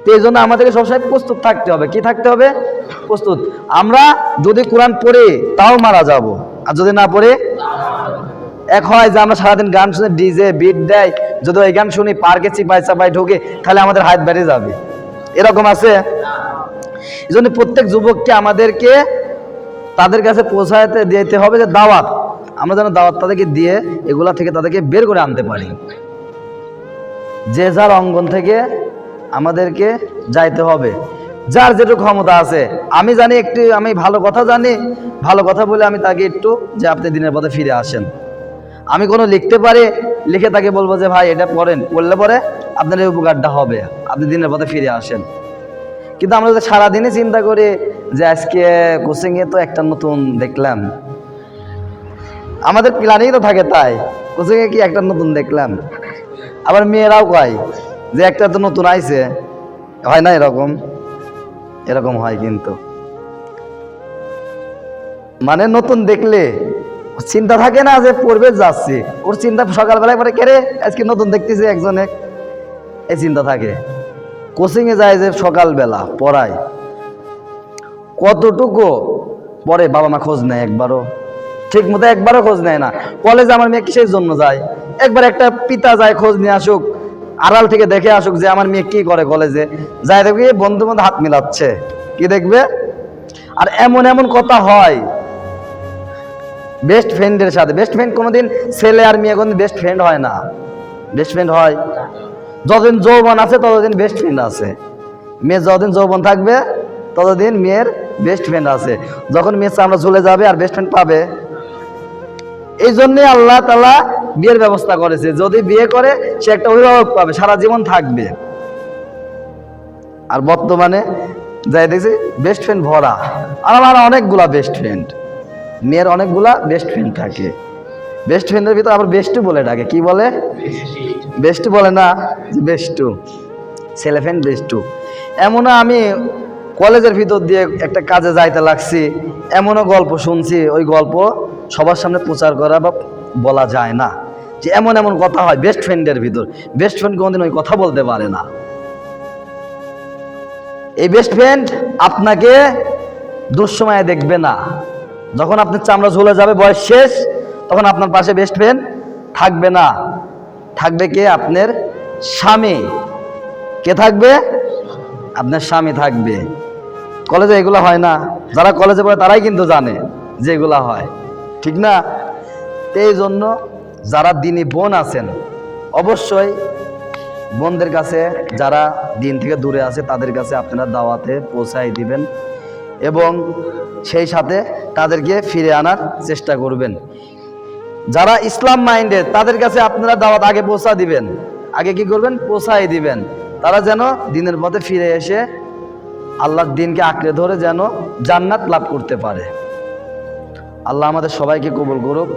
তো এই জন্য আমাদেরকে সবসময় প্রস্তুত থাকতে হবে। কি থাকতে হবে? প্রস্তুত। আমরা যদি কোরআন পড়ি তাও মারা যাব, আর যদি না পড়ি এক হয় যে আমরা সারাদিন গান শুনে ডিজে বিট দেয়, যদি ওই গান শুনি পার্কে চিপাই চাপাই ঢুকে, তাহলে আমাদের হাত বেড়ে যাবে। এরকম আছে। এই জন্য প্রত্যেক যুবককে আমাদেরকে তাদের কাছে পৌঁছাতে দিতে হবে যে দাওয়াত, আমরা যেন দাওয়াত তাদেরকে দিয়ে এগুলা থেকে তাদেরকে বের করে আনতে পারি। যে যার অঙ্গন থেকে আমাদেরকে যাইতে হবে, যার যেটুকু ক্ষমতা আছে। আমি জানি আমি ভালো কথা জানি, ভালো কথা বলে আমি তাকে একটু যে আপনি দিনের পথে ফিরে আসেন। আমি কোনো লিখতে পারি, লিখে তাকে বলবো যে ভাই এটা পড়েন, পড়লে পরে আপনার এই উপকারটা হবে, আপনি দিনের পথে ফিরে আসেন। কিন্তু আমরা যদি সারাদিনই চিন্তা করি যে আজকে কোচিংয়ে তো একটা নতুন দেখলাম, আমাদের প্ল্যানিং তো থাকে তাই, কোচিংয়ে কি একটা নতুন দেখলাম। আবার মেয়েরাও কয় যে একটা তো নতুন আইছে, হয় না এরকম? এরকম হয়। কিন্তু মানে নতুন দেখলে চিন্তা থাকে না যে পড়বে যাচ্ছে, ওর চিন্তা সকালবেলায় পরে কেড়ে আজকে নতুন দেখতেছে একজনে, এই চিন্তা থাকে। কোচিংয়ে যায় যে সকালবেলা পড়ায়, কতটুকু পরে বাবা মা খোঁজ নেয় একবারও? ঠিক মতো একবারও খোঁজ নেয় না। কলেজে আমার মেয়ে কিসের জন্য যায়, একবার একটা পিতা যায় খোঁজ নিয়ে আসুক, আড়াল থেকে দেখে আসুক যে আমার মেয়ে কি করে কলেজে যায়, দেখবে বন্ধু বন্ধু হাত মিলাচ্ছে, কি দেখবে। আর এমন এমন কথা হয় বেস্ট ফ্রেন্ডের সাথে। বেস্ট ফ্রেন্ড কোনোদিন ছেলে আর মেয়ে কোনোদিন বেস্ট ফ্রেন্ড হয় না। বেস্ট ফ্রেন্ড হয় যতদিন যৌবন আছে ততদিন বেস্ট ফ্রেন্ড আছে। মেয়ে যতদিন যৌবন থাকবে ততদিন মেয়ের বেস্ট ফ্রেন্ড আছে। যখন মেয়ের চামড়া ঝুলে যাবে আর বেস্ট ফ্রেন্ড পাবে। এই জন্যে আল্লাহ তাআলা বিয়ের ব্যবস্থা করেছে, যদি বিয়ে করে সে একটা অভিভাবক পাবে, সারা জীবন থাকবে। আর বর্তমানে যাই দেখছি বেস্ট ফ্রেন্ড ভরা, আর আমার অনেকগুলা বেস্ট ফ্রেন্ড, মেয়ের অনেকগুলা বেস্ট ফ্রেন্ড থাকে। বেস্ট ফ্রেন্ডের ভিতরে আবার বেস্টু বলে ডাকে, কি বলে? বেস্টু বলে না, বেস্টু, ছেলে ফ্রেন্ড বেস্টু। এমনও আমি কলেজের ভিতর দিয়ে একটা কাজে যাইতে লাগছি, এমনও গল্প শুনছি, ওই গল্প সবার সামনে প্রচার করা বা বলা যায় না, যে এমন এমন কথা হয় বেস্ট ফ্রেন্ডের ভিতর। বেস্ট ফ্রেন্ড কোনোদিন ওই কথা বলতে পারে না। এই বেস্ট ফ্রেন্ড আপনাকে দুঃসময়ে দেখবে না, যখন আপনার চামড়া ঝুলে যাবে, বয়স শেষ, তখন আপনার পাশে বেস্ট ফ্রেন্ড থাকবে না। থাকবে কে? আপনার স্বামী। কে থাকবে? আপনার স্বামী থাকবে। কলেজে এগুলো হয় না, যারা কলেজে পড়ে তারাই কিন্তু জানে যে এগুলা হয়, ঠিক না? এই জন্য যারা দিনী বোন আছেন, অবশ্যই বোনদের কাছে, যারা দিন থেকে দূরে আছে তাদের কাছে আপনারা দাওয়াতে পৌঁছাই দিবেন এবং সেই সাথে তাদেরকে ফিরে আনার চেষ্টা করবেন। যারা ইসলাম মাইন্ডেড তাদের কাছে আপনারা দাওয়াত আগে পৌঁছা দিবেন, আগে কি করবেন? পৌঁছাই দিবেন। তারা যেন দিনের পথে ফিরে এসে আল্লাহর দিনকে আঁকড়ে ধরে যেন জান্নাত লাভ করতে পারে। আল্লাহ আমাদের সবাইকে কবুল করুক।